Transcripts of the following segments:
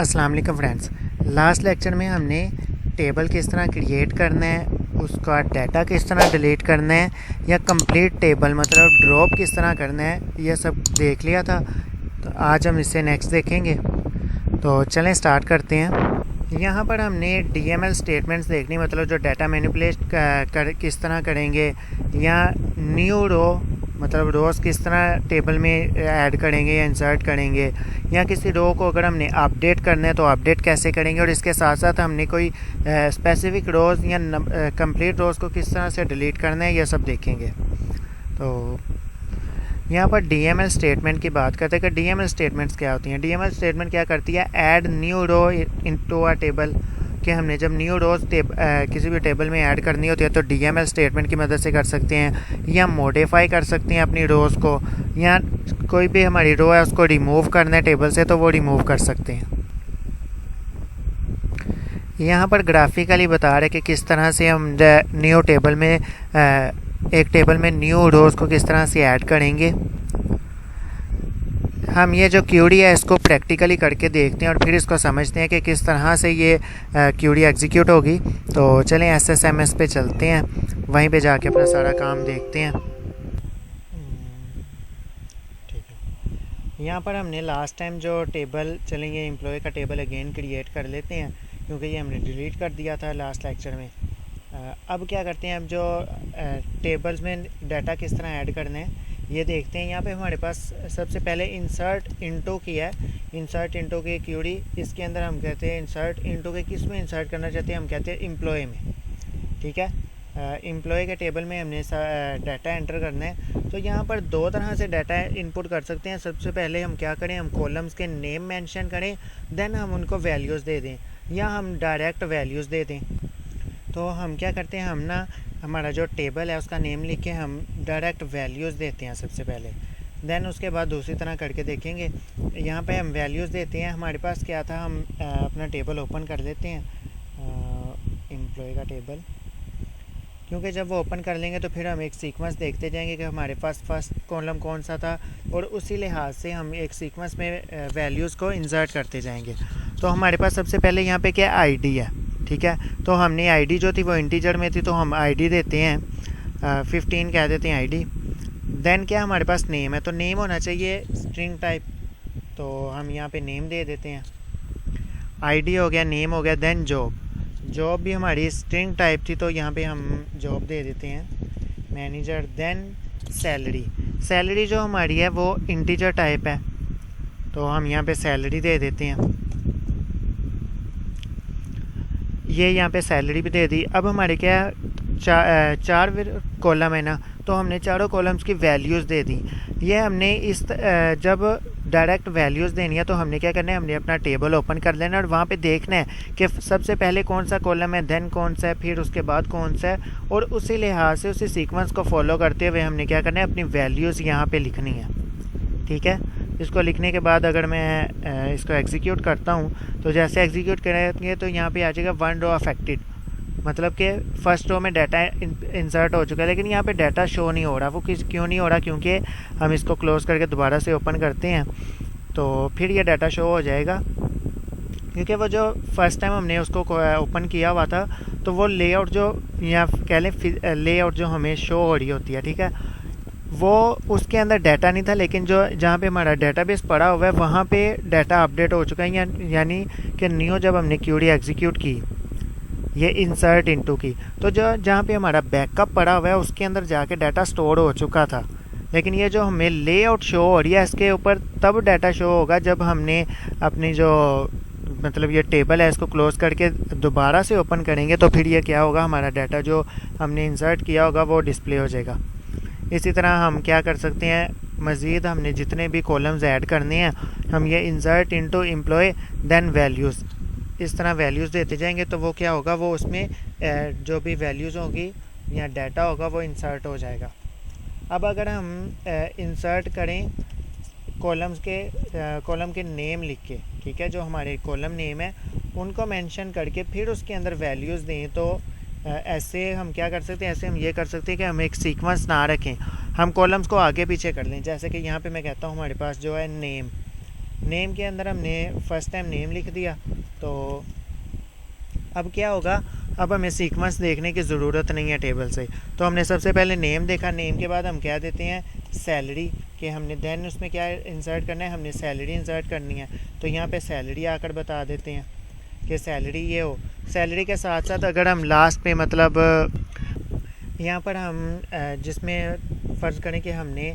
अस्सलाम वालेकुम friends. Last lecture में हमने टेबल किस तरह क्रिएट करना है, उसका डाटा किस तरह डिलीट करना है या कंप्लीट टेबल मतलब ड्रॉप किस तरह करना है, यह सब देख लिया था। तो आज हम इससे नेक्स्ट देखेंगे। तो चलें स्टार्ट करते हैं। यहाँ पर हमने डीएमएल स्टेटमेंट्स देखनी, मतलब जो डाटा मैनिपुलेट किस तरह करेंगे, या न्यू रो मतलब रोज़ किस तरह टेबल में ऐड करेंगे या इंसर्ट करेंगे, या किसी रो को अगर हमने अपडेट करना है तो अपडेट कैसे करेंगे, और इसके साथ साथ हमने कोई स्पेसिफिक रोज़ या कंप्लीट रोज़ को किस तरह से डिलीट करना है, यह सब देखेंगे। तो यहाँ पर डीएमएल स्टेटमेंट की बात करते हैं कि डीएमएल स्टेटमेंट्स क्या होती हैं। डीएमएल स्टेटमेंट क्या करती है, add new row into a table, कि हमने जब न्यू रोज़ किसी भी टेबल में ऐड करनी होती है तो डीएमएल स्टेटमेंट की मदद से कर सकते हैं, या मॉडिफाई कर सकते हैं अपनी रोज़ को, या कोई भी हमारी रो है उसको रिमूव करना है टेबल से तो वो रिमूव कर सकते हैं। यहाँ पर ग्राफिकली बता रहे कि किस तरह से हम न्यू टेबल में एक टेबल में न्यू रोज़ को किस तरह से ऐड करेंगे। हम ये जो क्यूरी है इसको प्रैक्टिकली करके देखते हैं और फिर इसको समझते हैं कि किस तरह से ये क्यूरी एग्जीक्यूट होगी। तो चलें एसएसएमएस पे चलते हैं, वहीं पे जाके अपना सारा काम देखते हैं। ठीक है, यहाँ पर हमने लास्ट टाइम जो टेबल, चलेंगे एम्प्लॉय का टेबल अगेन क्रिएट कर लेते हैं क्योंकि ये हमने डिलीट कर दिया था लास्ट लेक्चर में। अब क्या करते हैं, अब जो टेबल्स में डाटा किस तरह ऐड करने हैं ये देखते हैं। यहाँ पे हमारे पास सबसे पहले इंसर्ट इनटू की है, इंसर्ट इनटू की क्यूरी। इसके अंदर हम कहते हैं इंसर्ट इनटू के किस में इंसर्ट करना चाहते हैं, हम कहते हैं एम्प्लॉय में। ठीक है, एम्प्लॉय के टेबल में हमने डाटा एंटर करना है। तो यहाँ पर दो तरह से डाटा इनपुट कर सकते हैं। सबसे पहले हम क्या करें, हम कॉलम्स के नेम मेंशन करें, देन हम उनको वैल्यूज़ दे दें, या हम डायरेक्ट वैल्यूज़ दे दें। तो हम क्या करते हैं, हम ना हमारा जो टेबल है उसका नेम लिख के हम डायरेक्ट वैल्यूज़ देते हैं सबसे पहले, देन उसके बाद दूसरी तरह करके देखेंगे। यहाँ पे हम वैल्यूज़ देते हैं। हमारे पास क्या था, हम अपना टेबल ओपन कर लेते हैं, एम्प्लॉय का टेबल, क्योंकि जब वो ओपन कर लेंगे तो फिर हम एक सीक्वेंस देखते जाएंगे कि हमारे पास फर्स्ट कॉलम कौन सा था, और उसी लिहाज से हम एक सीक्वेंस में वैल्यूज़ को इंसर्ट करते जाएंगे। तो हमारे पास सबसे पहले यहाँ पे क्या आईडी है। ठीक है, तो हमने आईडी जो थी वो इंटीजर में थी तो हम आईडी देते हैं 15 कह देते हैं आईडी। देन क्या हमारे पास नेम है, तो नेम होना चाहिए स्ट्रिंग टाइप, तो हम यहाँ पे नेम दे देते हैं। आईडी हो गया, नेम हो गया। देन जॉब, जॉब भी हमारी स्ट्रिंग टाइप थी तो यहाँ पे हम जॉब दे देते हैं, मैनेजर। देन सैलरी, सैलरी जो हमारी है वो इंटीजर टाइप है तो हम यहाँ पे सैलरी दे देते हैं। ये यहाँ पे सैलरी भी दे दी। अब हमारे क्या चार कॉलम है ना, तो हमने चारों कॉलम्स की वैल्यूज़ दे दी। ये हमने इस जब डायरेक्ट वैल्यूज़ देनी है तो हमने क्या करना है, हमने अपना टेबल ओपन कर लेना और वहाँ पे देखना है कि सबसे पहले कौन सा कॉलम है, देन कौन सा है, फिर उसके बाद कौन सा है, और उसी लिहाज से उसी सीक्वेंस को फॉलो करते हुए हमने क्या करना है, अपनी वैल्यूज़ यहाँ पर लिखनी है। ठीक है, इसको लिखने के बाद अगर मैं इसको एग्जीक्यूट करता हूँ तो जैसे एग्जीक्यूट करेंगे तो यहाँ पे आ जाएगा वन रो अफेक्टेड, मतलब कि फर्स्ट रो में डाटा इंसर्ट हो चुका है लेकिन यहाँ पे डाटा शो नहीं हो रहा। वो क्यों नहीं हो रहा, क्योंकि हम इसको क्लोज़ करके दोबारा से ओपन करते हैं तो फिर ये डाटा शो हो जाएगा, क्योंकि वो जो फर्स्ट टाइम हमने उसको ओपन किया हुआ था तो वो लेआउट जो यहाँ कह लें लेआउट जो हमें शो हो रही होती है, ठीक है, वो उसके अंदर डाटा नहीं था, लेकिन जो जहाँ पे हमारा डाटाबेस पड़ा हुआ है वहाँ पे डाटा अपडेट हो चुका है। यानी कि न्यू जब हमने क्यूरी एग्जीक्यूट की, ये इंसर्ट इनटू की, तो जो जहाँ पे हमारा बैकअप पड़ा हुआ है उसके अंदर जाके डाटा स्टोर हो चुका था। लेकिन ये जो हमें लेआउट शो हो रही है इसके ऊपर तब डाटा शो होगा जब हमने अपनी जो मतलब ये टेबल है इसको क्लोज़ करके दोबारा से ओपन करेंगे तो फिर ये क्या होगा, हमारा डाटा जो हमने इंसर्ट किया होगा वो डिस्प्ले हो जाएगा। इसी तरह हम क्या कर सकते हैं, मज़ीद हमने जितने भी कॉलम्स ऐड करने हैं हम ये insert into employ then values, इस तरह वैल्यूज़ देते जाएंगे तो वो क्या होगा, वो उसमें जो भी वैल्यूज़ होगी या डाटा होगा वो इंसर्ट हो जाएगा। अब अगर हम इंसर्ट करें कॉलम के नेम लिख के, ठीक है, जो हमारे कॉलम नेम है उनको मेंशन करके फिर उसके अंदर वैल्यूज़ दें तो ऐसे हम क्या कर सकते हैं, ऐसे हम ये कर सकते हैं कि हम एक सीक्वेंस ना रखें, हम कॉलम्स को आगे पीछे कर लें। जैसे कि यहाँ पे मैं कहता हूँ हमारे पास जो है नेम, नेम के अंदर हमने फर्स्ट टाइम नेम लिख दिया। तो अब क्या होगा, अब हमें सीक्वेंस देखने की ज़रूरत नहीं है टेबल से। तो हमने सबसे पहले नेम देखा, नेम के बाद हम क्या देते हैं, सैलरी, कि हमने देन उसमें क्या इंसर्ट करना है, हमने सैलरी इंसर्ट करनी है। तो यहाँ पे सैलरी आकर बता देते हैं कि सैलरी ये हो। सैलरी के साथ साथ अगर हम लास्ट पे मतलब यहाँ पर हम जिसमें फ़र्ज़ करें कि हमने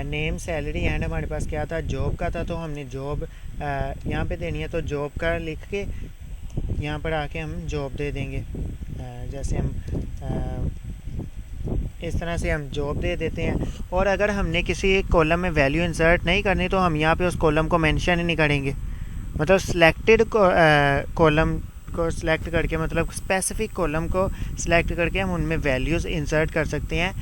नेम सैलरी एंड हमारे पास क्या था, जॉब का था, तो हमने जॉब यहाँ पे देनी है। तो जॉब का लिख के यहाँ पर आके हम जॉब दे देंगे। जैसे हम इस तरह से हम जॉब दे देते हैं। और अगर हमने किसी एक कॉलम में वैल्यू इंसर्ट नहीं करनी तो हम यहाँ पे उस कॉलम को मेंशन ही नहीं करेंगे। मतलब सिलेक्टेड कॉलम को सिलेक्ट करके, मतलब स्पेसिफिक कॉलम को सिलेक्ट करके हम उनमें वैल्यूज़ इंसर्ट कर सकते हैं।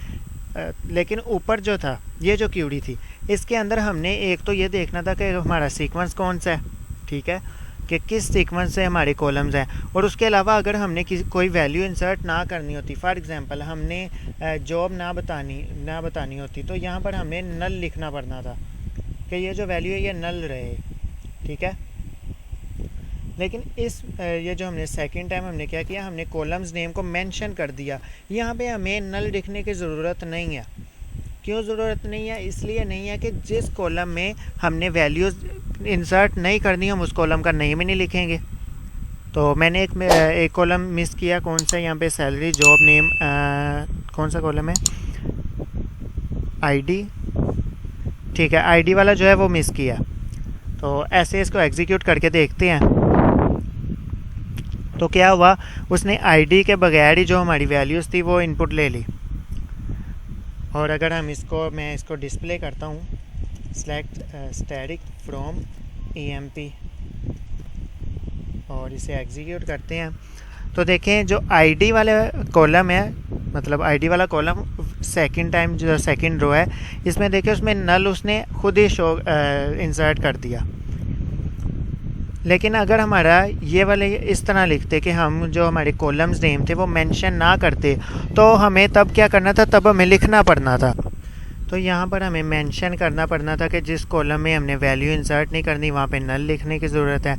लेकिन ऊपर जो था, ये जो क्यूरी थी, इसके अंदर हमने एक तो ये देखना था कि हमारा सीक्वेंस कौन सा है, ठीक है, कि किस सीक्वेंस से हमारे कॉलम्स हैं। और उसके अलावा अगर हमने कोई वैल्यू इंसर्ट ना करनी होती, फॉर एग्जांपल हमने जॉब ना बतानी होती, तो यहाँ पर हमें नल लिखना पड़ना था कि ये जो वैल्यू है ये नल रहे, ठीक है। लेकिन ये जो हमने सेकंड टाइम हमने क्या किया, हमने कॉलम्स नेम को मेंशन कर दिया। यहाँ पे हमें नल लिखने की ज़रूरत नहीं है। क्यों ज़रूरत नहीं है? इसलिए नहीं है कि जिस कॉलम में हमने वैल्यूज़ इंसर्ट नहीं करनी, हम उस कॉलम का नेम ही नहीं लिखेंगे। तो मैंने एक कॉलम मिस किया, कौन सा, यहाँ पे सैलरी जॉब नेम, कौन सा कॉलम है, आईडी, ठीक है, आईडी वाला जो है वो मिस किया। तो ऐसे इसको एग्जीक्यूट करके देखते हैं। तो क्या हुआ, उसने आईडी के बगैर ही जो हमारी वैल्यूज़ थी वो इनपुट ले ली। और अगर हम मैं इसको डिस्प्ले करता हूँ, सेलेक्ट स्टैटिक फ्रॉम EMP, और इसे एग्जीक्यूट करते हैं, तो देखें जो आईडी वाले कॉलम है, मतलब आईडी वाला कॉलम सेकंड टाइम जो सेकंड रो है, इसमें देखें उसमें नल उसने खुद ही इंसर्ट कर दिया। लेकिन अगर हमारा ये वाले इस तरह लिखते कि हम जो हमारे कॉलम्स नेम थे वो मेंशन ना करते, तो हमें तब क्या करना था, तब हमें लिखना पड़ना था। तो यहाँ पर हमें मेंशन करना पड़ना था कि जिस कॉलम में हमने वैल्यू इंसर्ट नहीं करनी वहाँ पे नल लिखने की ज़रूरत है।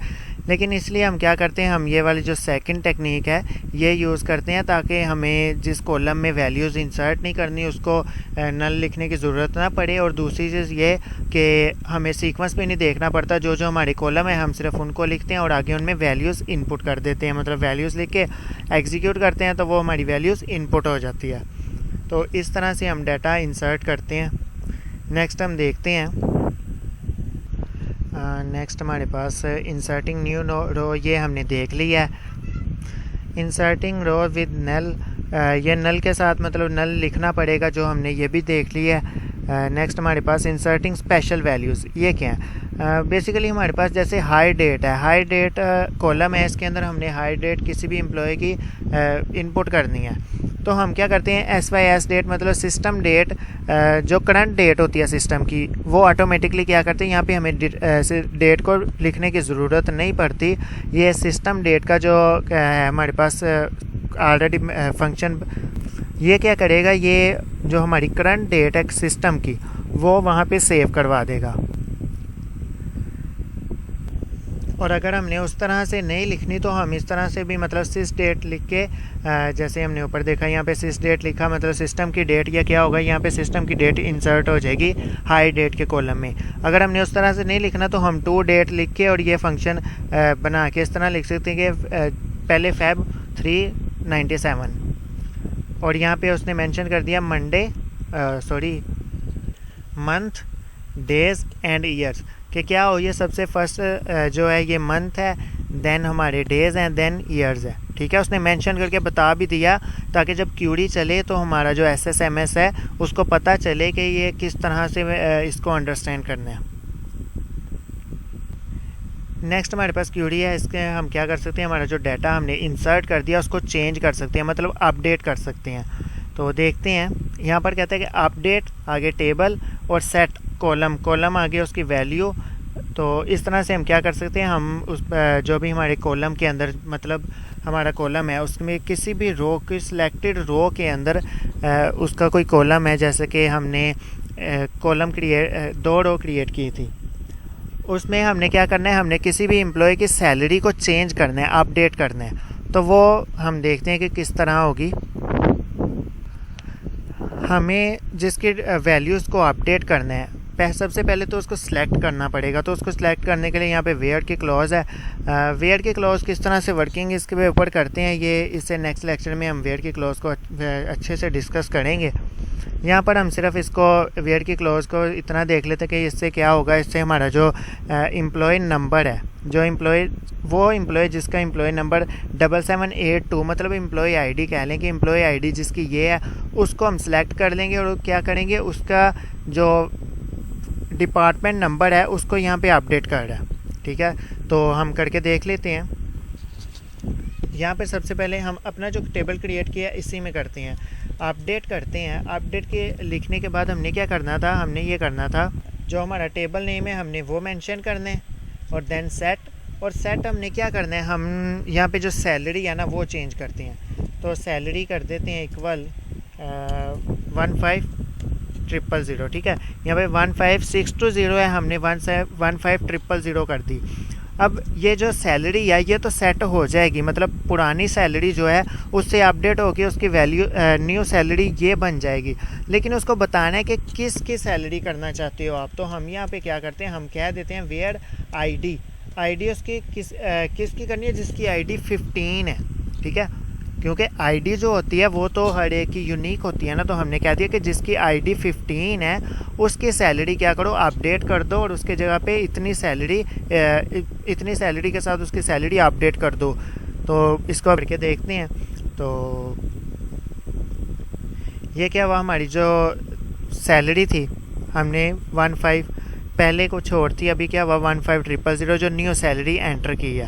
लेकिन इसलिए हम क्या करते हैं, हम ये वाली जो सेकंड टेक्निक है ये यूज़ करते हैं, ताकि हमें जिस कॉलम में वैल्यूज़ इंसर्ट नहीं करनी उसको नल लिखने की ज़रूरत ना पड़े। और दूसरी चीज़ ये कि हमें सीक्वेंस पे नहीं देखना पड़ता, जो जो हमारे कॉलम है हम सिर्फ उनको लिखते हैं और आगे उनमें वैल्यूज़ इनपुट कर देते हैं। मतलब वैल्यूज़ लिख के एग्जीक्यूट करते हैं तो वो हमारी वैल्यूज़ इनपुट हो जाती है। तो इस तरह से हम डाटा इंसर्ट करते हैं। नेक्स्ट हम देखते हैं, नेक्स्ट हमारे पास इंसर्टिंग न्यू रो, ये हमने देख लिया है। इंसर्टिंग रो विद नल, ये नल के साथ मतलब नल लिखना पड़ेगा, जो हमने ये भी देख लिया है। नेक्स्ट हमारे पास इंसर्टिंग स्पेशल वैल्यूज़, ये क्या है, बेसिकली हमारे पास जैसे हाई डेट है, हाई डेट कॉलम है, इसके अंदर हमने हाई डेट किसी भी एम्प्लॉय की इनपुट करनी है। तो हम क्या करते हैं, SYS डेट मतलब सिस्टम डेट, जो करंट डेट होती है सिस्टम की, वो ऑटोमेटिकली क्या करते हैं, यहाँ पे हमें डेट को लिखने की ज़रूरत नहीं पड़ती। ये सिस्टम डेट का जो है हमारे पास ऑलरेडी फंक्शन, ये क्या करेगा, ये जो हमारी करंट डेट है सिस्टम की वो वहाँ पे सेव करवा देगा। और अगर हमने उस तरह से नहीं लिखनी तो हम इस तरह से भी मतलब सिस डेट लिख के, जैसे हमने ऊपर देखा यहाँ पे सिस डेट लिखा मतलब सिस्टम की डेट, या क्या होगा यहाँ पे सिस्टम की डेट इंसर्ट हो जाएगी हाई डेट के कॉलम में। अगर हमने उस तरह से नहीं लिखना तो हम टू डेट लिख के और ये फंक्शन बना के इस तरह लिख सकते हैं कि पहले Feb 397, और यहाँ पे उसने मेंशन कर दिया मंथ, डेज एंड ईयर्स, कि क्या हो, ये सबसे फर्स्ट जो है ये मंथ है, देन हमारे डेज़ हैं, देन ईयर्स है, ठीक है। उसने मेंशन करके बता भी दिया ताकि जब क्यूरी चले तो हमारा जो SSMS है उसको पता चले कि ये किस तरह से इसको अंडरस्टैंड करना है। नेक्स्ट हमारे पास क्यूरी है, इसके हम क्या कर सकते हैं, हमारा जो डाटा हमने इंसर्ट कर दिया उसको चेंज कर सकते हैं, मतलब अपडेट कर सकते हैं। तो देखते हैं, यहाँ पर कहते हैं कि अपडेट, आगे टेबल और सेट कॉलम आगे उसकी वैल्यू। तो इस तरह से हम क्या कर सकते हैं, हम उस जो भी हमारे कॉलम के अंदर मतलब हमारा कॉलम है उसमें किसी भी रो की सिलेक्टेड रो के अंदर उसका कोई कॉलम है, जैसे कि हमने कॉलम दो रो क्रिएट की थी, उसमें हमने क्या करना है, हमने किसी भी एम्प्लॉय की सैलरी को चेंज करना है, अपडेट करना है। तो वो हम देखते हैं कि किस तरह होगी। हमें जिसके वैल्यूज़ को अपडेट करना है, सबसे पहले तो उसको सिलेक्ट करना पड़ेगा। तो उसको सिलेक्ट करने के लिए यहाँ पे वेयर की क्लॉज है। वेयर की क्लॉज किस तरह से वर्किंग इसके ऊपर करते हैं, ये इससे नेक्स्ट लेक्चर में हम वेयर की क्लॉज को अच्छे से डिस्कस करेंगे। यहाँ पर हम सिर्फ इसको वेयर की क्लॉज को इतना देख लेते हैं कि इससे क्या होगा। इससे हमारा जो एम्प्लॉय नंबर है, जो वो एम्प्लॉय जिसका एम्प्लॉय नंबर 7782 मतलब एम्प्लॉय आईडी कह लें कि एम्प्लॉय आईडी जिसकी ये है, उसको हम सेलेक्ट कर लेंगे और क्या करेंगे, उसका जो डिपार्टमेंट नंबर है उसको यहाँ पे अपडेट कर रहा है। ठीक है, तो हम करके देख लेते हैं। यहाँ पे सबसे पहले हम अपना जो टेबल क्रिएट किया इसी में करते हैं, अपडेट करते हैं। अपडेट के लिखने के बाद हमने क्या करना था, हमने ये करना था जो हमारा टेबल नेम है हमने वो मेंशन करना है और देन सेट। और सेट हमने क्या करना है, हम यहाँ पे जो सैलरी है ना वो चेंज करते हैं। तो सैलरी कर देते हैं इक्वल 15000। ठीक है, यहाँ पे 15620 है, हमने 15000 कर दी। अब ये जो सैलरी है ये तो सेट हो जाएगी, मतलब पुरानी सैलरी जो है उससे अपडेट होकर उसकी वैल्यू न्यू सैलरी ये बन जाएगी। लेकिन उसको बताना है कि किसकी सैलरी करना चाहते हो आप। तो हम यहाँ पे क्या करते हैं, हम कह देते हैं वेयर आईडी उसकी किसकी करनी है, जिसकी आईडी 15 है। ठीक है, क्योंकि आईडी जो होती है वो तो हर एक की यूनिक होती है ना। तो हमने कह दिया कि जिसकी आईडी 15 है उसकी सैलरी क्या करो, अपडेट कर दो और उसके जगह पे इतनी सैलरी के साथ उसकी सैलरी अपडेट कर दो। तो इसको करके देखते हैं। तो ये क्या हुआ, हमारी जो सैलरी थी हमने 15 पहले को छोड़ती, अभी क्या हुआ 15000 जो न्यू सैलरी एंटर की है।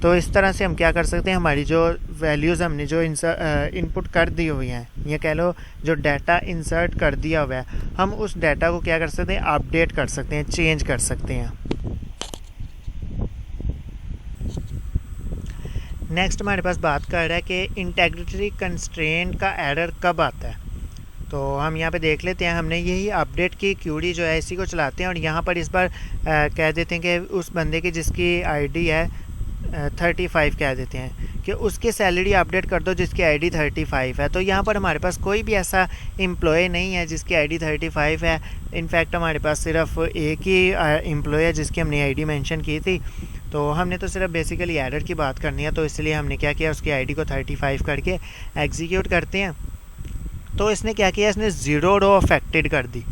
तो इस तरह से हम क्या कर सकते हैं, हमारी जो वैल्यूज़ हमने जो इनपुट कर दी हुई हैं, ये कह लो जो डाटा इंसर्ट कर दिया हुआ है, हम उस डाटा को क्या कर सकते हैं, अपडेट कर सकते हैं, चेंज कर सकते हैं। नेक्स्ट हमारे पास बात कर रहा है कि इंटेग्रिटी कंस्ट्रेंट का एरर कब आता है। तो हम यहाँ पे देख लेते हैं, हमने यही अपडेट की क्यूरी जो है इसी को चलाते हैं और यहाँ पर इस बार कह देते हैं कि उस बंदे की जिसकी आईडी है 35 कह देते हैं कि उसकी सैलरी अपडेट कर दो जिसकी आईडी 35 है। तो यहाँ पर हमारे पास कोई भी ऐसा एम्प्लॉय नहीं है जिसकी आईडी 35 है। इनफैक्ट हमारे पास सिर्फ एक ही एम्प्लॉय है जिसकी हमने आईडी मेंशन की थी। तो हमने तो सिर्फ बेसिकली एरर की बात करनी है, तो इसलिए हमने क्या किया, उसकी आईडी को 35 करके एग्जीक्यूट करते हैं। तो इसने क्या किया, इसने 0 रो अफेक्टेड कर दी।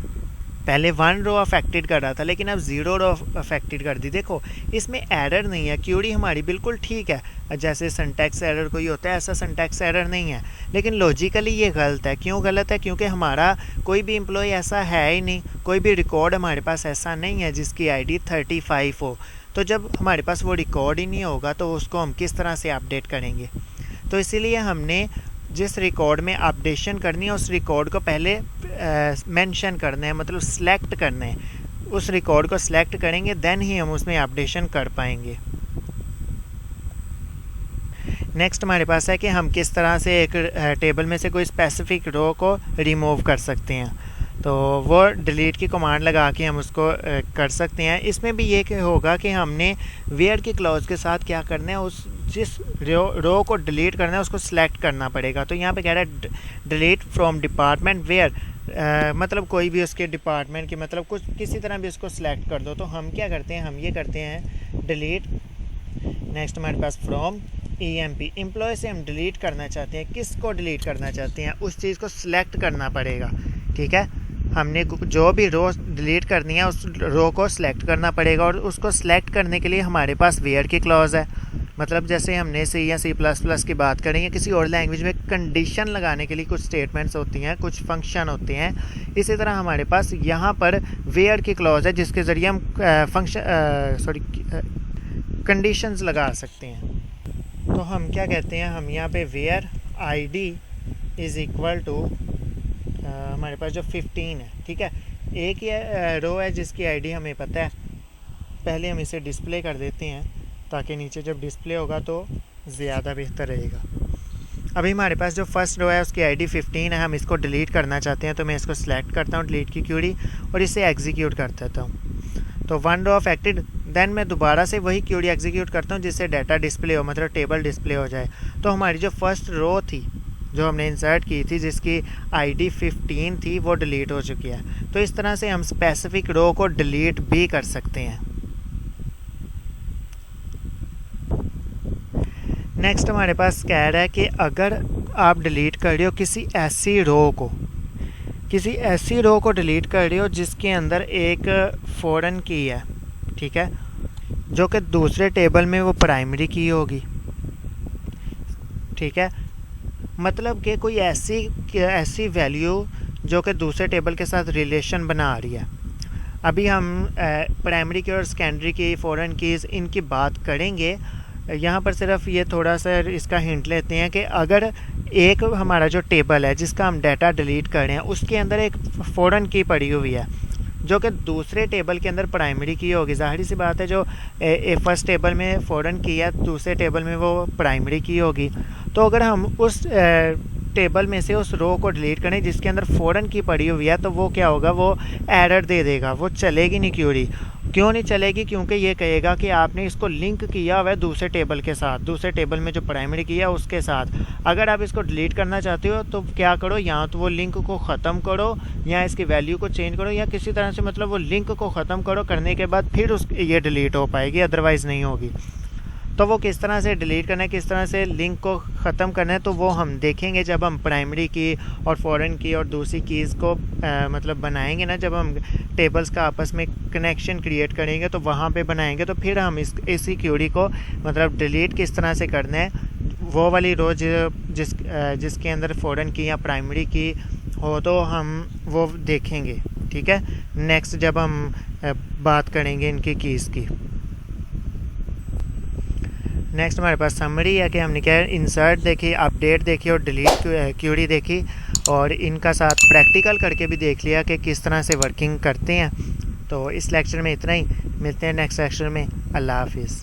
पहले 1 रो अफेक्टेड कर रहा था लेकिन अब 0 रो अफेक्टेड कर दी। देखो इसमें एरर नहीं है, क्यूरी हमारी बिल्कुल ठीक है। जैसे सिंटैक्स एरर कोई होता है ऐसा सिंटैक्स एरर नहीं है, लेकिन लॉजिकली ये गलत है। क्यों गलत है, क्योंकि हमारा कोई भी एम्प्लॉय ऐसा है ही नहीं, कोई भी रिकॉर्ड हमारे पास ऐसा नहीं है जिसकी आईडी 35 हो। तो जब हमारे पास वो रिकॉर्ड ही नहीं होगा तो उसको हम किस तरह से अपडेट करेंगे। तो इसीलिए हमने जिस रिकॉर्ड में अपडेशन करनी है उस रिकॉर्ड को पहले मेंशन करना है, मतलब सेलेक्ट करना है। उस रिकॉर्ड को सिलेक्ट करेंगे देन ही हम उसमें अपडेशन कर पाएंगे। नेक्स्ट हमारे पास है कि हम किस तरह से एक टेबल में से कोई स्पेसिफिक रो को रिमूव कर सकते हैं। तो वो डिलीट की कमांड लगा के हम उसको कर सकते हैं। इसमें भी ये होगा कि हमने वेयर की क्लॉज के साथ क्या करना है, उस जिस रो को डिलीट करना है उसको सिलेक्ट करना पड़ेगा। तो यहाँ पे कह रहा है डिलीट फ्रॉम डिपार्टमेंट वेयर, मतलब कोई भी उसके डिपार्टमेंट की, मतलब कुछ किसी तरह भी उसको सिलेक्ट कर दो। तो हम क्या करते हैं, हम ये करते हैं डिलीट। नेक्स्ट हमारे पास फ्रॉम EMP, एम्प्लॉय से हम डिलीट करना चाहते हैं। किसको डिलीट करना चाहते हैं, उस चीज़ को सिलेक्ट करना पड़ेगा। ठीक है, हमने जो भी रो डिलीट करनी है उस रो को सिलेक्ट करना पड़ेगा और उसको सिलेक्ट करने के लिए हमारे पास वेयर की क्लॉज है। मतलब जैसे हमने C या C++ की बात करेंगे, किसी और लैंग्वेज में कंडीशन लगाने के लिए कुछ स्टेटमेंट्स होती हैं, कुछ फंक्शन होते हैं। इसी तरह हमारे पास यहाँ पर वेयर की क्लॉज है जिसके ज़रिए हम कंडीशंस लगा सकते हैं। तो हम क्या कहते हैं, हम यहाँ पे where ID is equal to हमारे पास जो 15 है। ठीक है, एक ही रो है जिसकी आईडी हमें पता है। पहले हम इसे डिस्प्ले कर देते हैं ताकि नीचे जब डिस्प्ले होगा तो ज़्यादा बेहतर रहेगा। अभी हमारे पास जो फर्स्ट रो है उसकी आईडी 15 है, हम इसको डिलीट करना चाहते हैं। तो मैं इसको सिलेक्ट करता हूँ डिलीट की क्यूरी और इसे एग्जीक्यूट कर देता हूँ। तो वन रो अफेक्टेड, देन मैं दोबारा से वही क्यूरी एग्जीक्यूट करता हूँ जिससे डाटा डिस्प्ले हो, मतलब टेबल डिस्प्ले हो जाए। तो हमारी जो फर्स्ट रो थी जो हमने इंसर्ट की थी जिसकी आईडी 15 थी वो डिलीट हो चुकी है। तो इस तरह से हम स्पेसिफिक रो को डिलीट भी कर सकते हैं। नेक्स्ट हमारे पास कह रहा है कि अगर आप डिलीट कर रहे हो किसी ऐसी रो को डिलीट कर रहे हो जिसके अंदर एक फॉरेन की है, ठीक है, जो कि दूसरे टेबल में वो प्राइमरी की होगी, ठीक है, मतलब कि कोई ऐसी वैल्यू जो कि दूसरे टेबल के साथ रिलेशन बना रही है। अभी हम प्राइमरी की और सेकेंडरी की फॉरेन कीज़ इनकी बात करेंगे। यहाँ पर सिर्फ ये थोड़ा सा इसका हिंट लेते हैं कि अगर एक हमारा जो टेबल है जिसका हम डाटा डिलीट कर रहे हैं उसके अंदर एक फॉरेन की पड़ी हुई है जो कि दूसरे टेबल के अंदर प्राइमरी की होगी, ज़ाहिर सी बात है जो फर्स्ट टेबल में फॉरेन की है दूसरे टेबल में वो प्राइमरी की होगी। तो अगर हम उस टेबल में से उस रो को डिलीट करें जिसके अंदर फॉरेन की पड़ी हुई है तो वो क्या होगा, वो एरर दे देगा, वो चलेगी नहीं क्यूरी। क्यों नहीं चलेगी? क्योंकि ये कहेगा कि आपने इसको लिंक किया हुआ है दूसरे टेबल के साथ, दूसरे टेबल में जो प्राइमरी किया है उसके साथ। अगर आप इसको डिलीट करना चाहते हो तो क्या करो, या तो वो लिंक को ख़त्म करो या इसकी वैल्यू को चेंज करो या किसी तरह से मतलब वो लिंक को ख़त्म करो, करने के बाद फिर ये डिलीट हो पाएगी, अदरवाइज़ नहीं होगी। तो वो किस तरह से डिलीट करना है, किस तरह से लिंक को ख़त्म करना है, तो वो हम देखेंगे जब हम प्राइमरी की और फॉरेन की और दूसरी कीज़ को मतलब बनाएंगे ना, जब हम टेबल्स का आपस में कनेक्शन क्रिएट करेंगे तो वहाँ पे बनाएंगे। तो फिर हम इसी क्यूरी को मतलब डिलीट किस तरह से करना है, वो वाली रो जिसके अंदर फॉरेन की या प्राइमरी की हो तो हम वो देखेंगे, ठीक है, नेक्स्ट जब हम बात करेंगे इनकी कीज़ की। नेक्स्ट हमारे पास समरी है कि हमने क्या इंसर्ट देखी, अपडेट देखी और डिलीट क्यूरी देखी और इनका साथ प्रैक्टिकल करके भी देख लिया कि किस तरह से वर्किंग करते हैं। तो इस लेक्चर में इतना ही, मिलते हैं नेक्स्ट लेक्चर में। अल्लाह हाफिज़।